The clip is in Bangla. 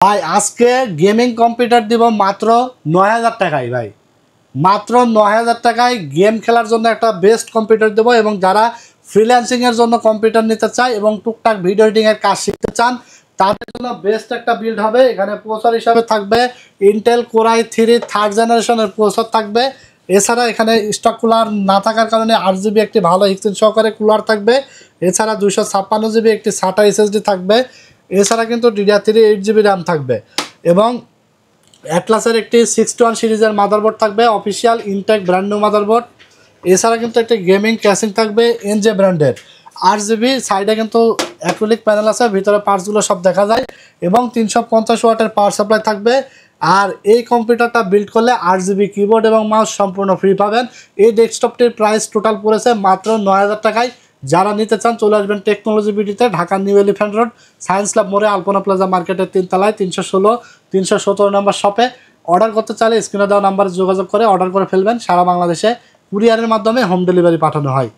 ভাই আজকে গেমিং কম্পিউটার দিব মাত্র ৯,০০০ টাকায়। ভাই মাত্র ৯,০০০ টাকায় গেম খেলার জন্য একটা বেস্ট কম্পিউটার দেবো, এবং যারা ফ্রিল্যান্সিংয়ের জন্য কম্পিউটার নিতে চায় এবং টুকটাক ভিডিও এডিটিংয়ের কাজ শিখতে চান তাদের জন্য বেস্ট একটা বিল্ড হবে। এখানে প্রসেসর হিসাবে থাকবে ইন্টেল কোর i3 থার্ড জেনারেশনের প্রসেসর থাকবে। এছাড়া এখানে স্টক কুলার না থাকার কারণে 8GB একটি ভালো হিক্সিন সহকারে কুলার থাকবে। এছাড়া 256GB একটি SATA SSD থাকবে। এছাড়া কিন্তু DDR3 8GB র্যাম থাকবে এবং অ্যাটলাসের একটি 61 সিরিজের মাদারবোর্ড থাকবে, official Intel brand new motherboard. এছাড়া কিন্তু একটি গেমিং ক্যাসিং থাকবে NJ ব্র্যান্ডের 8GB। সাইডে কিন্তু অ্যাক্রিলিক প্যানেল আছে, ভিতরে পার্টসগুলো সব দেখা যায় এবং 350 ওয়াটের পাওয়ার সাপ্লাই থাকবে। আর এই কম্পিউটারটা বিল্ড করলে 8GB কিবোর্ড এবং মাউস সম্পূর্ণ ফ্রি পাবেন। এই ডেস্কটপটির প্রাইস টোটাল পড়েছে মাত্র ৯,০০০ টাকায়। যারা নিতে চান চলে আসবেন টেকনোলজি বিডিতে, Dhaka new elephant road, science lab মোড়ে, আলপনা প্লাজা মার্কেটের 3 তলায় 316-317 নম্বর শপে। অর্ডার করতে চাইলে স্ক্রিনে দেওয়া নাম্বারে যোগাযোগ করে অর্ডার করে ফেলবেন। সারা বাংলাদেশে কুরিয়ারের মাধ্যমে হোম ডেলিভারি পাঠানো হয়।